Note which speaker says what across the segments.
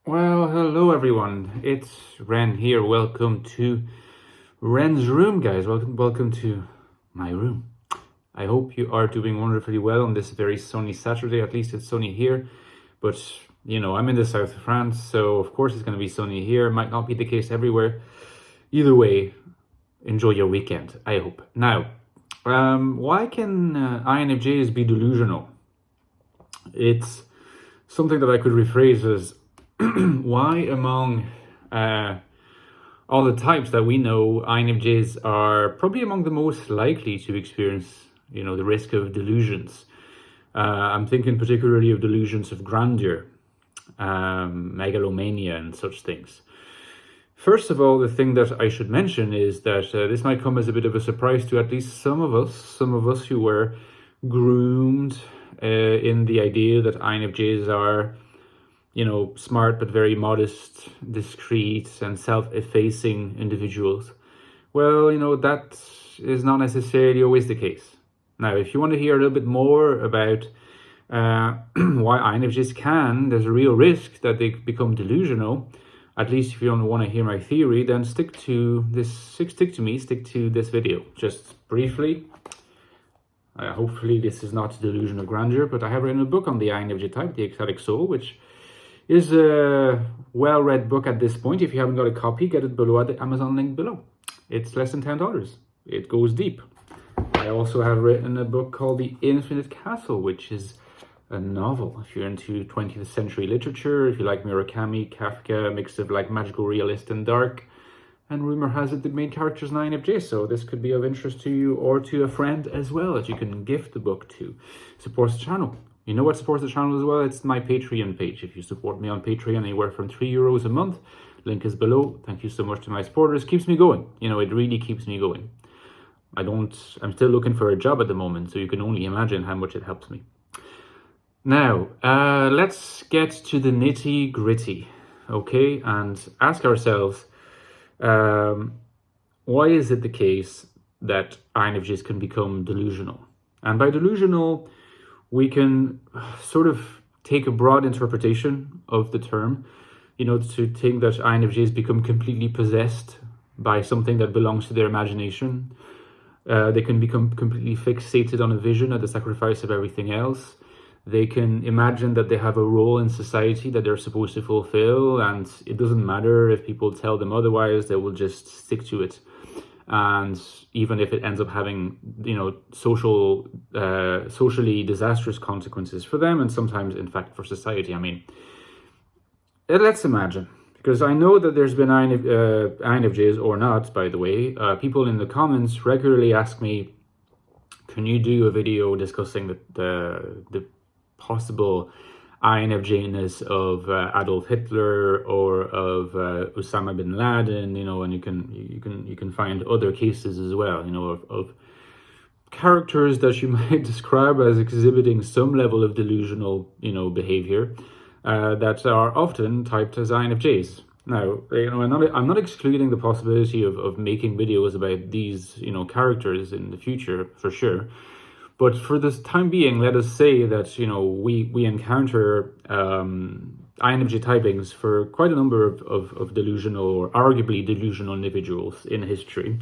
Speaker 1: Well, hello everyone. It's Ren here. Welcome to Ren's room, guys. Welcome to my room. I hope you are doing wonderfully well on this very sunny Saturday. At least it's sunny here. But, I'm in the south of France, so of course it's going to be sunny here. Might not be the case everywhere. Either way, enjoy your weekend, I hope. Now, why can INFJs be delusional? It's something that I could rephrase as why among all the types that we know, INFJs are probably among the most likely to experience, the risk of delusions. I'm thinking particularly of delusions of grandeur, megalomania and such things. First of all, the thing that I should mention is that this might come as a bit of a surprise to at least some of us who were groomed in the idea that INFJs are smart but very modest, discreet, and self-effacing individuals. Well, that is not necessarily always the case. Now, if you want to hear a little bit more about why INFJs there's a real risk that they become delusional, at least if you don't want to hear my theory, then stick to this video. Just briefly, hopefully this is not delusion of grandeur, but I have written a book on the INFJ type, the Ecstatic Soul, which is a well-read book at this point. If you haven't got a copy, get it below at the Amazon link below. It's less than $10. It goes deep. I also have written a book called The Infinite Castle, which is a novel. If you're into 20th century literature, if you like Murakami, Kafka, a mix of like magical realist and dark, and rumor has it the main character is an INFJ, so this could be of interest to you or to a friend as well that you can gift the book to. Supports the channel. You know what supports the channel as well? It's my Patreon page. If you support me on Patreon anywhere from €3 a month, link is below. Thank you so much to my supporters. Keeps me going. It really keeps me going. I'm still looking for a job at the moment, so you can only imagine how much it helps me. Now, let's get to the nitty gritty, okay? And ask ourselves, why is it the case that INFJs can become delusional? And by delusional, we can sort of take a broad interpretation of the term, to think that INFJs become completely possessed by something that belongs to their imagination. They can become completely fixated on a vision at the sacrifice of everything else. They can imagine that they have a role in society that they're supposed to fulfill, and it doesn't matter if people tell them otherwise, they will just stick to it. And even if it ends up having, socially disastrous consequences for them, and sometimes, in fact, for society. I mean, let's imagine, because I know that there's been INFJs or not, by the way, people in the comments regularly ask me, can you do a video discussing the possible INFJ-ness of Adolf Hitler or of Osama bin Laden, and you can find other cases as well, of characters that you might describe as exhibiting some level of delusional, behavior that are often typed as INFJs. Now, I'm not excluding the possibility of making videos about these, characters in the future, for sure. But for this time being, let us say that, we encounter INFJ typings for quite a number of delusional or arguably delusional individuals in history.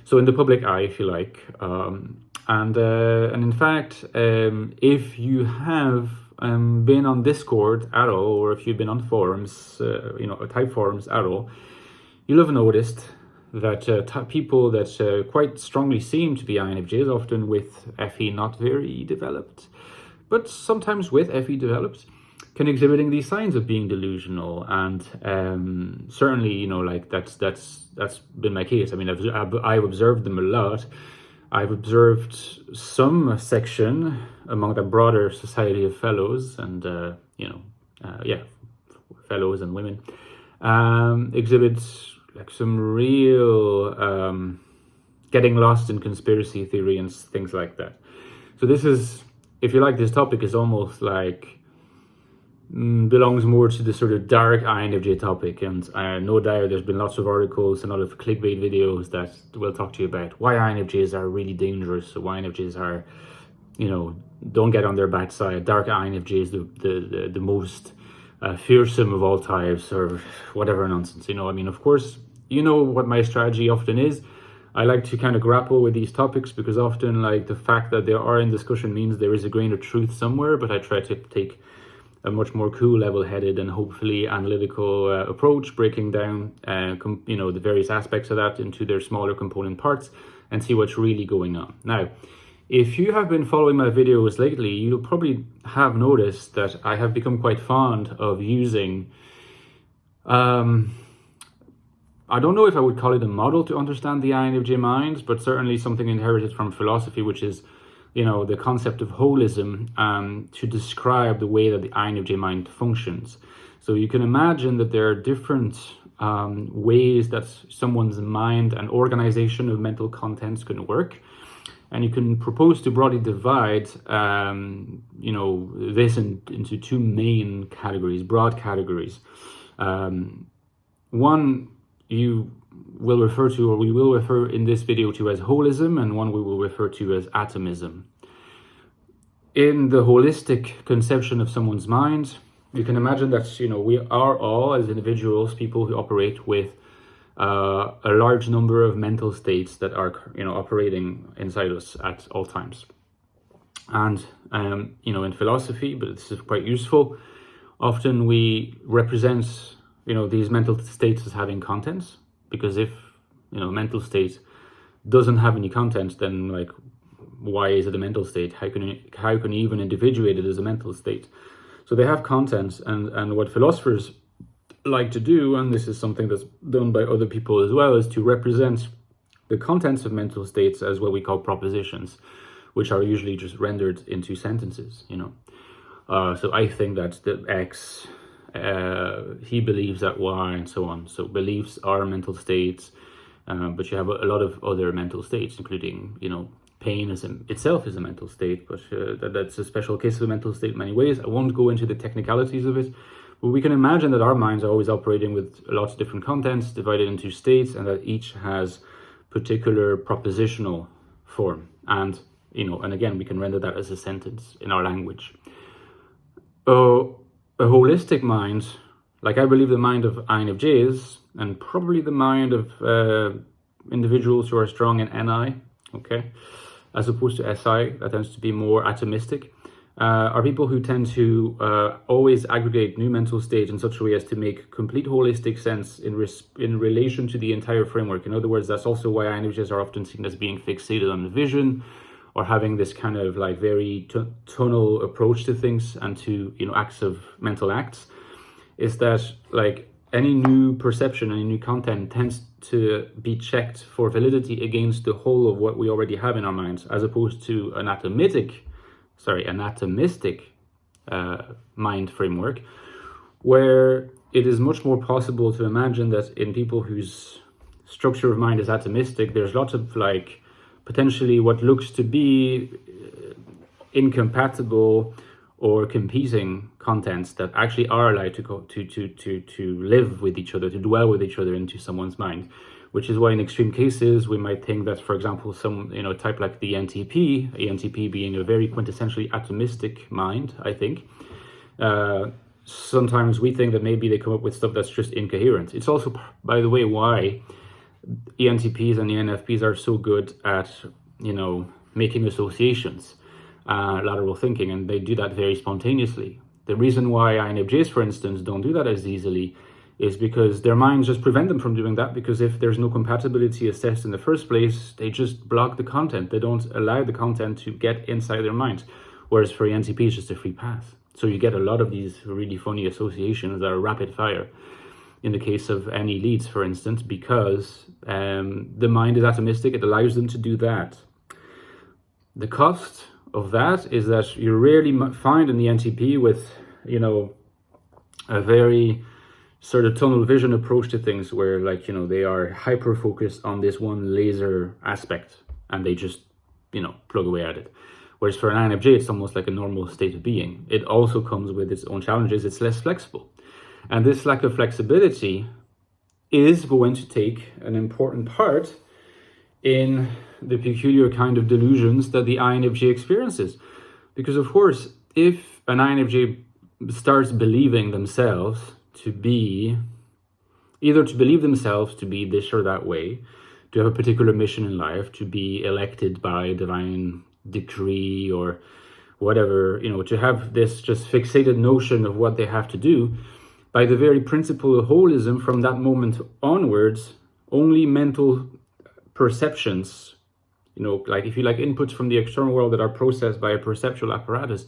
Speaker 1: So in the public eye, if you like. And in fact, if you have been on Discord at all, or if you've been on forums, type forums at all, you'll have noticed that people that quite strongly seem to be INFJs, often with FE not very developed, but sometimes with FE developed, can exhibiting these signs of being delusional. And certainly, that's been my case. I mean, I've observed them a lot. I've observed some section among the broader society of fellows and, fellows and women exhibit like some real getting lost in conspiracy theory and things like that. So this is, if you like, this topic is almost like belongs more to the sort of dark INFJ topic, and no doubt there's been lots of articles and a lot of clickbait videos that will talk to you about why INFJs are really dangerous, so why INFJs are, don't get on their bad side. Dark INFJ is the most fearsome of all types or whatever nonsense. I mean, of course, you know what my strategy often is. I like to kind of grapple with these topics because often, like, the fact that they are in discussion means there is a grain of truth somewhere, but I try to take a much more cool, level-headed and hopefully analytical approach, breaking down the various aspects of that into their smaller component parts and see what's really going on. Now, if you have been following my videos lately, you'll probably have noticed that I have become quite fond of using, I don't know if I would call it a model to understand the INFJ mind, but certainly something inherited from philosophy, which is, the concept of holism, to describe the way that the INFJ mind functions. So you can imagine that there are different ways that someone's mind and organization of mental contents can work. And you can propose to broadly divide, this into two main categories, broad categories. One you will refer to, or we will refer in this video to, as holism, and one we will refer to as atomism. In the holistic conception of someone's mind, you can imagine that, we are all, as individuals, people who operate with a large number of mental states that are, operating inside us at all times. And, in philosophy, but this is quite useful, often we represent these mental states as having contents, because if, a mental state doesn't have any content, then, like, why is it a mental state? How can you even individuate it as a mental state? So they have contents, and what philosophers like to do, and this is something that's done by other people as well, is to represent the contents of mental states as what we call propositions, which are usually just rendered into sentences, So I think that the X, he believes that Y, and so on. So beliefs are mental states, but you have a lot of other mental states, including, pain itself is a mental state, but that's a special case of a mental state in many ways. I won't go into the technicalities of it, but we can imagine that our minds are always operating with lots of different contents divided into states, and that each has particular propositional form. And, and again, we can render that as a sentence in our language. A holistic mind, like I believe the mind of INFJs, and probably the mind of individuals who are strong in NI, okay, as opposed to SI, that tends to be more atomistic, are people who tend to always aggregate new mental states in such a way as to make complete holistic sense in relation to the entire framework. In other words, that's also why INFJs are often seen as being fixated on the vision, or having this kind of like very tunnel approach to things and to, mental acts, is that, like, any new perception, any new content tends to be checked for validity against the whole of what we already have in our minds, as opposed to an atomistic mind framework, where it is much more possible to imagine that in people whose structure of mind is atomistic, there's lots of, like, potentially what looks to be incompatible or competing contents that actually are allowed to live with each other, to dwell with each other into someone's mind. Which is why in extreme cases, we might think that, for example, some, type like the ENTP being a very quintessentially atomistic mind, I think, sometimes we think that maybe they come up with stuff that's just incoherent. It's also, by the way, why ENTPs and ENFPs are so good at, making associations, lateral thinking, and they do that very spontaneously. The reason why INFJs, for instance, don't do that as easily is because their minds just prevent them from doing that, because if there's no compatibility assessed in the first place, they just block the content. They don't allow the content to get inside their minds. Whereas for ENTP, it's just a free pass. So you get a lot of these really funny associations that are rapid fire. In the case of any leads, for instance, because the mind is atomistic, it allows them to do that. The cost of that is that you rarely find an ENTP with, a very sort of tunnel vision approach to things where, like, they are hyper focused on this one laser aspect and they just, plug away at it. Whereas for an INFJ, it's almost like a normal state of being. It also comes with its own challenges. It's less flexible. And this lack of flexibility is going to take an important part in the peculiar kind of delusions that the INFJ experiences. Because, of course, if an INFJ starts believing themselves to be, either to believe themselves to be this or that way, to have a particular mission in life, to be elected by divine decree or whatever, to have this just fixated notion of what they have to do, by the very principle of holism, from that moment onwards, only mental perceptions, like if you like inputs from the external world that are processed by a perceptual apparatus,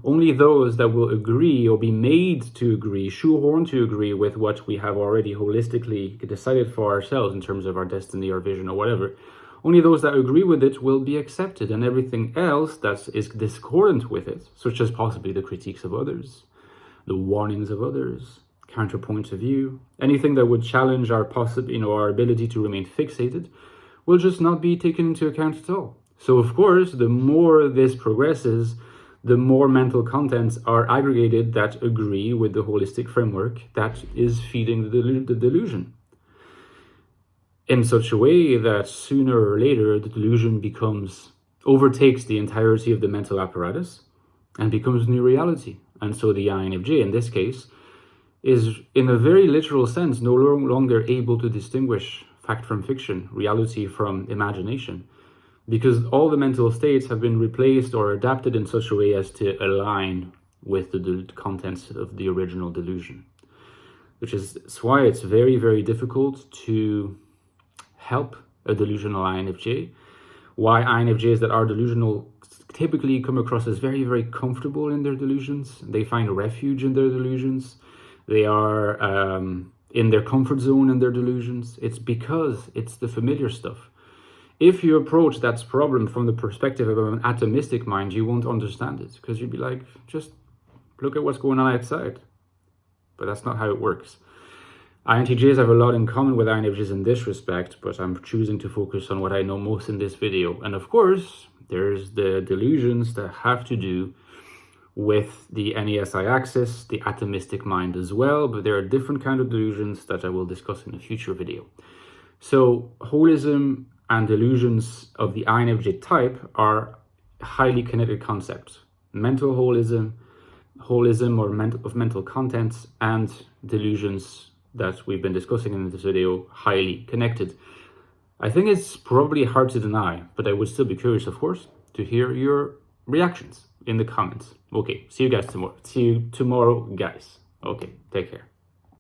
Speaker 1: only those that will agree or be made to agree, shoehorned to agree with what we have already holistically decided for ourselves in terms of our destiny or vision or whatever, only those that agree with it will be accepted, and everything else that is discordant with it, such as possibly the critiques of others, the warnings of others, counterpoints of view, anything that would challenge our our ability to remain fixated, will just not be taken into account at all. So of course, the more this progresses, the more mental contents are aggregated that agree with the holistic framework that is feeding the delusion, in such a way that sooner or later the delusion overtakes the entirety of the mental apparatus and becomes new reality. And so the INFJ in this case is, in a very literal sense, no longer able to distinguish fact from fiction, reality from imagination, because all the mental states have been replaced or adapted in such a way as to align with the contents of the original delusion. Which is why it's very, very difficult to help a delusional INFJ. Why INFJs that are delusional typically come across as very, very comfortable in their delusions. They find refuge in their delusions. They are in their comfort zone in their delusions. It's because it's the familiar stuff. If you approach that problem from the perspective of an atomistic mind, you won't understand it, because you'd be like, just look at what's going on outside. But that's not how it works. INTJs have a lot in common with INFJs in this respect, but I'm choosing to focus on what I know most in this video. And of course, there's the delusions that have to do with the NESI axis, the atomistic mind as well, but there are different kinds of delusions that I will discuss in a future video. So holism and delusions of the INFJ type are highly connected concepts. Mental holism of mental contents, and delusions that we've been discussing in this video, highly connected. I think it's probably hard to deny, but I would still be curious, of course, to hear your reactions in the comments. Okay, see you tomorrow, guys. Okay, take care.